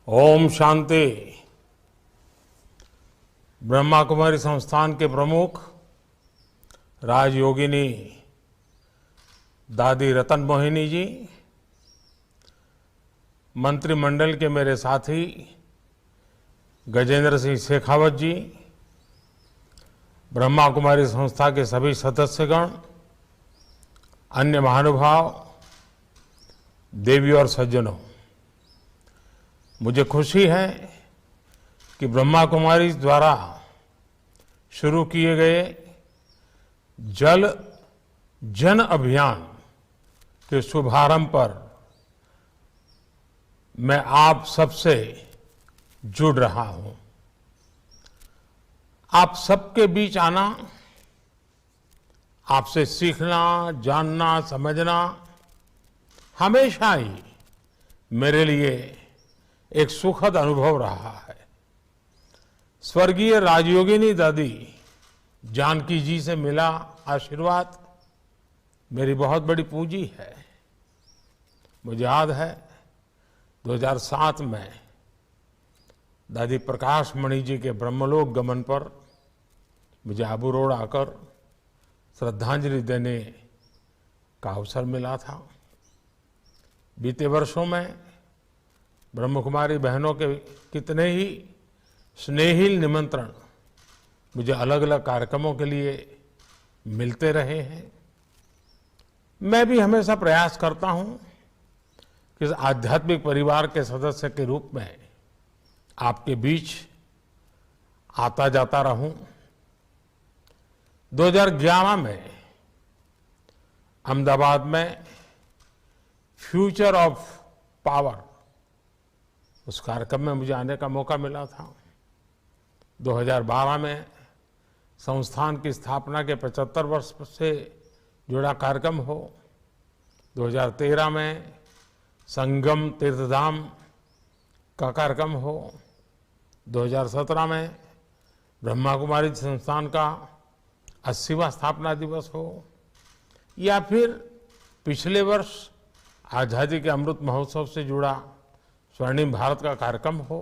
ओम शांति। ब्रह्मा कुमारी संस्थान के प्रमुख राजयोगिनी दादी रतन मोहिनी जी, मंत्रिमंडल के मेरे साथी गजेंद्र सिंह शेखावत जी, ब्रह्मा कुमारी संस्था के सभी सदस्यगण, अन्य महानुभाव, देवी और सज्जनों, मुझे खुशी है कि ब्रह्मा कुमारी द्वारा शुरू किए गए जल जन अभियान के शुभारंभ पर मैं आप सबसे जुड़ रहा हूं। आप सबके बीच आना, आपसे सीखना, जानना, समझना हमेशा ही मेरे लिए एक सुखद अनुभव रहा है। स्वर्गीय राजयोगिनी दादी जानकी जी से मिला आशीर्वाद मेरी बहुत बड़ी पूंजी है। मुझे याद है 2007 में दादी प्रकाश मणि जी के ब्रह्मलोक गमन पर मुझे आबू रोड आकर श्रद्धांजलि देने का अवसर मिला था। बीते वर्षों में ब्रह्मकुमारी बहनों के कितने ही स्नेहिल निमंत्रण मुझे अलग अलग कार्यक्रमों के लिए मिलते रहे हैं। मैं भी हमेशा प्रयास करता हूं कि इस आध्यात्मिक परिवार के सदस्य के रूप में आपके बीच आता जाता रहूं। 2011 में अहमदाबाद में फ्यूचर ऑफ पावर, उस कार्यक्रम में मुझे आने का मौका मिला था। 2012 में संस्थान की स्थापना के 75 वर्ष से जुड़ा कार्यक्रम हो, 2013 में संगम तीर्थधाम का कार्यक्रम हो, 2017 में ब्रह्मा कुमारी संस्थान का 80वां स्थापना दिवस हो, या फिर पिछले वर्ष आजादी के अमृत महोत्सव से जुड़ा स्वर्णिम भारत का कार्यक्रम हो।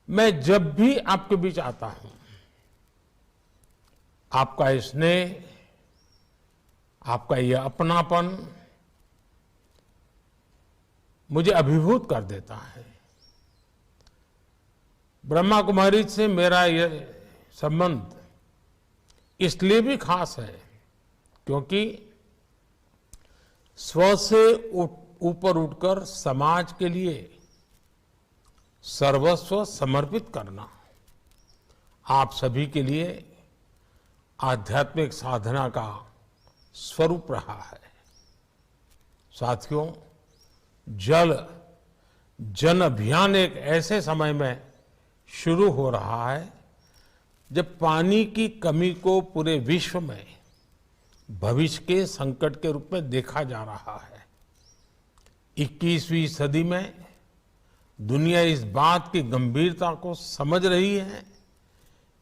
मैं जब भी आपके बीच आता हूं, आपका ये स्नेह, आपका ये अपनापन मुझे अभिभूत कर देता है। ब्रह्मा कुमारी से मेरा ये संबंध इसलिए भी खास है क्योंकि स्व से ऊपर उठकर समाज के लिए सर्वस्व समर्पित करना आप सभी के लिए आध्यात्मिक साधना का स्वरूप रहा है। साथियों, जल जन अभियान एक ऐसे समय में शुरू हो रहा है जब पानी की कमी को पूरे विश्व में भविष्य के संकट के रूप में देखा जा रहा है। 21वीं सदी में दुनिया इस बात की गंभीरता को समझ रही है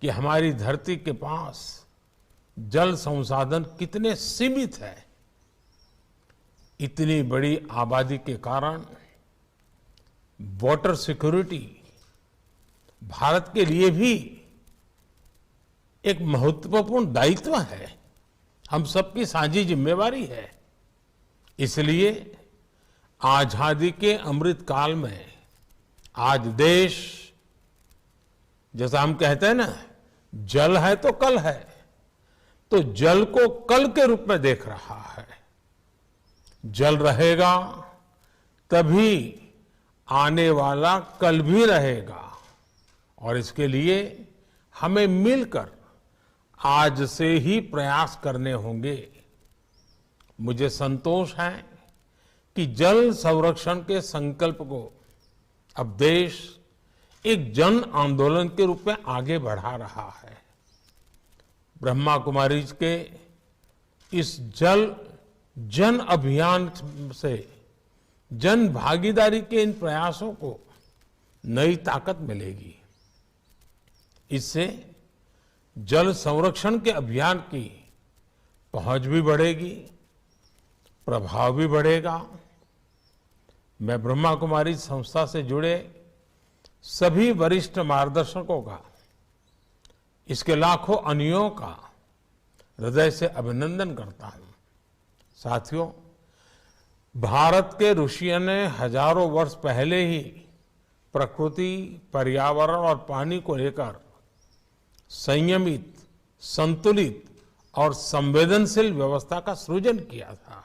कि हमारी धरती के पास जल संसाधन कितने सीमित है। इतनी बड़ी आबादी के कारण वाटर सिक्योरिटी भारत के लिए भी एक महत्वपूर्ण दायित्व है, हम सबकी साझी जिम्मेवारी है। इसलिए आजादी के अमृत काल में आज देश, जैसा हम कहते हैं ना, जल है तो कल है, तो जल को कल के रूप में देख रहा है। जल रहेगा तभी आने वाला कल भी रहेगा, और इसके लिए हमें मिलकर आज से ही प्रयास करने होंगे। मुझे संतोष है कि जल संरक्षण के संकल्प को अब देश एक जन आंदोलन के रूप में आगे बढ़ा रहा है। ब्रह्मा कुमारी के इस जल जन अभियान से जन भागीदारी के इन प्रयासों को नई ताकत मिलेगी। इससे जल संरक्षण के अभियान की पहुंच भी बढ़ेगी, प्रभाव भी बढ़ेगा। मैं ब्रह्मा कुमारी संस्था से जुड़े सभी वरिष्ठ मार्गदर्शकों का, इसके लाखों अनुयायियों का हृदय से अभिनंदन करता हूं। साथियों, भारत के ऋषियों ने हजारों वर्ष पहले ही प्रकृति, पर्यावरण और पानी को लेकर संयमित, संतुलित और संवेदनशील व्यवस्था का सृजन किया था।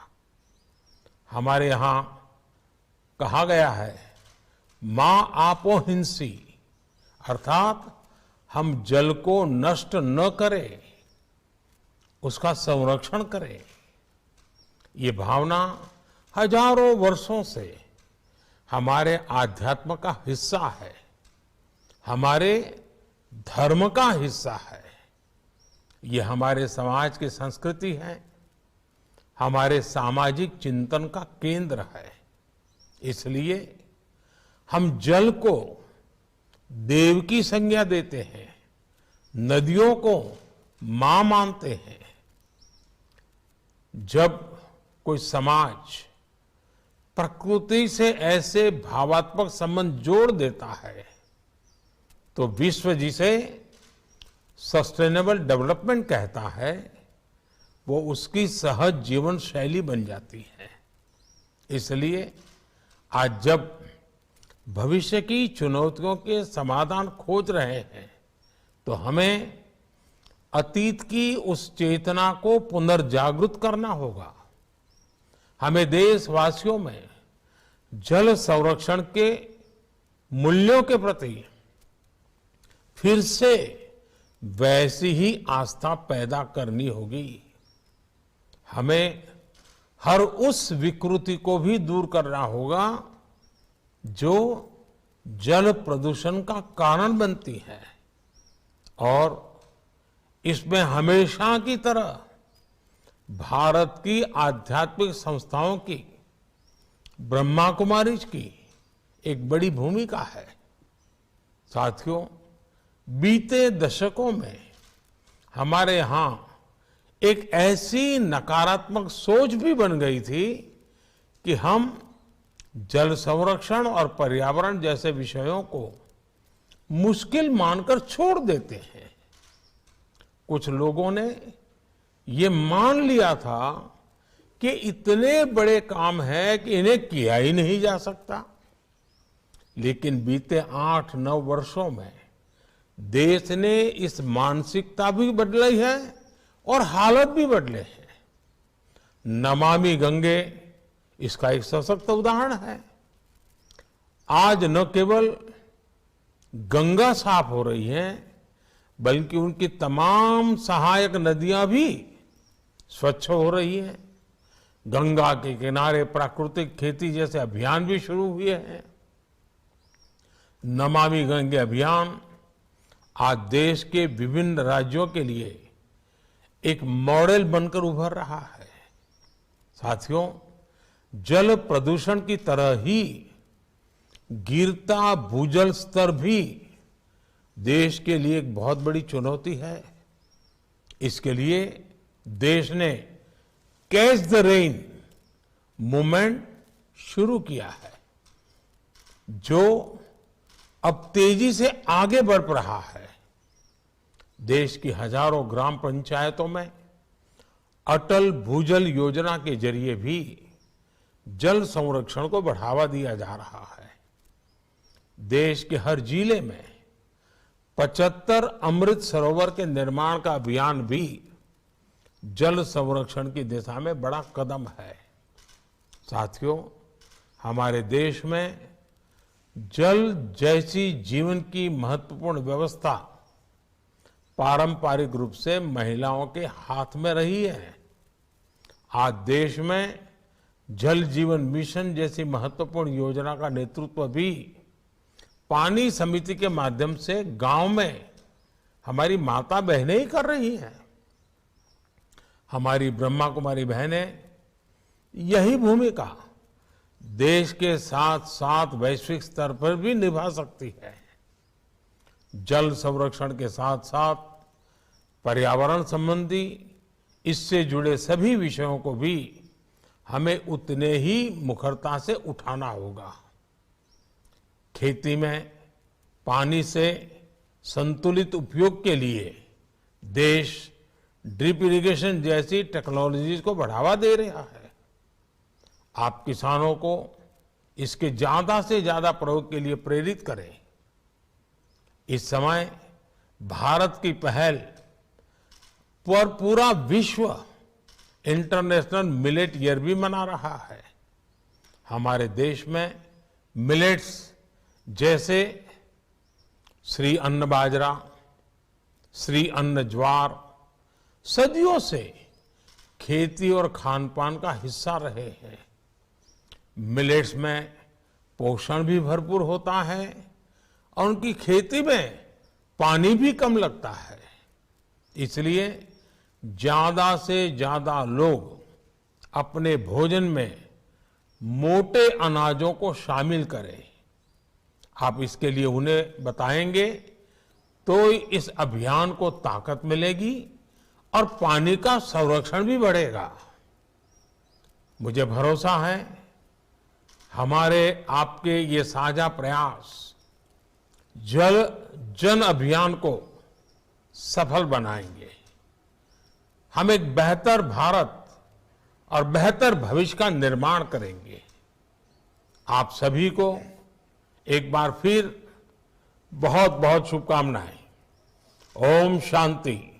हमारे यहां कहा गया है, मां आपो हिंसी, अर्थात हम जल को नष्ट न करें, उसका संरक्षण करें। ये भावना हजारों वर्षों से हमारे आध्यात्म का हिस्सा है, हमारे धर्म का हिस्सा है। ये हमारे समाज की संस्कृति है, हमारे सामाजिक चिंतन का केंद्र है। इसलिए हम जल को देव की संज्ञा देते हैं, नदियों को मां मानते हैं। जब कोई समाज प्रकृति से ऐसे भावात्मक संबंध जोड़ देता है तो विश्व जिसे सस्टेनेबल डेवलपमेंट कहता है, वो उसकी सहज जीवन शैली बन जाती है। इसलिए आज जब भविष्य की चुनौतियों के समाधान खोज रहे हैं तो हमें अतीत की उस चेतना को पुनर्जागृत करना होगा। हमें देशवासियों में जल संरक्षण के मूल्यों के प्रति फिर से वैसी ही आस्था पैदा करनी होगी। हमें हर उस विकृति को भी दूर करना होगा जो जल प्रदूषण का कारण बनती है, और इसमें हमेशा की तरह भारत की आध्यात्मिक संस्थाओं की, ब्रह्मा कुमारीज की एक बड़ी भूमिका है। साथियों, बीते दशकों में हमारे यहां एक ऐसी नकारात्मक सोच भी बन गई थी कि हम जल संरक्षण और पर्यावरण जैसे विषयों को मुश्किल मानकर छोड़ देते हैं। कुछ लोगों ने ये मान लिया था कि इतने बड़े काम है कि इन्हें किया ही नहीं जा सकता। लेकिन बीते 8-9 वर्षों में देश ने इस मानसिकता भी बदली है और हालत भी बदले हैं। नमामि गंगे इसका एक सशक्त उदाहरण है। आज न केवल गंगा साफ हो रही है, बल्कि उनकी तमाम सहायक नदियां भी स्वच्छ हो रही हैं। गंगा के किनारे प्राकृतिक खेती जैसे अभियान भी शुरू हुए हैं। नमामि गंगे अभियान आज देश के विभिन्न राज्यों के लिए एक मॉडल बनकर उभर रहा है। साथियों, जल प्रदूषण की तरह ही गिरता भूजल स्तर भी देश के लिए एक बहुत बड़ी चुनौती है। इसके लिए देश ने कैच द रेन मूवमेंट शुरू किया है, जो अब तेजी से आगे बढ़ रहा है। देश की हजारों ग्राम पंचायतों में अटल भूजल योजना के जरिए भी जल संरक्षण को बढ़ावा दिया जा रहा है। देश के हर जिले में 75 अमृत सरोवर के निर्माण का अभियान भी जल संरक्षण की दिशा में बड़ा कदम है। साथियों, हमारे देश में जल जैसी जीवन की महत्वपूर्ण व्यवस्था पारंपरिक रूप से महिलाओं के हाथ में रही है। आज देश में जल जीवन मिशन जैसी महत्वपूर्ण योजना का नेतृत्व भी पानी समिति के माध्यम से गांव में हमारी माता बहनें ही कर रही हैं। हमारी ब्रह्मा कुमारी बहनें यही भूमिका देश के साथ साथ वैश्विक स्तर पर भी निभा सकती है। जल संरक्षण के साथ साथ पर्यावरण संबंधी इससे जुड़े सभी विषयों को भी हमें उतने ही मुखरता से उठाना होगा। खेती में पानी से संतुलित उपयोग के लिए देश ड्रिप इरिगेशन जैसी टेक्नोलॉजीज को बढ़ावा दे रहा है। आप किसानों को इसके ज्यादा से ज्यादा प्रयोग के लिए प्रेरित करें। इस समय भारत की पहल पर पूरा विश्व इंटरनेशनल मिलेट ईयर भी मना रहा है। हमारे देश में मिलेट्स जैसे श्री अन्न बाजरा, श्री अन्न ज्वार सदियों से खेती और खान पान का हिस्सा रहे हैं। मिलेट्स में पोषण भी भरपूर होता है और उनकी खेती में पानी भी कम लगता है। इसलिए ज्यादा से ज्यादा लोग अपने भोजन में मोटे अनाजों को शामिल करें। आप इसके लिए उन्हें बताएंगे तो इस अभियान को ताकत मिलेगी और पानी का संरक्षण भी बढ़ेगा। मुझे भरोसा है हमारे आपके ये साझा प्रयास जल जन अभियान को सफल बनाएंगे। हम एक बेहतर भारत और बेहतर भविष्य का निर्माण करेंगे। आप सभी को एक बार फिर बहुत बहुत शुभकामनाएं। ओम शांति।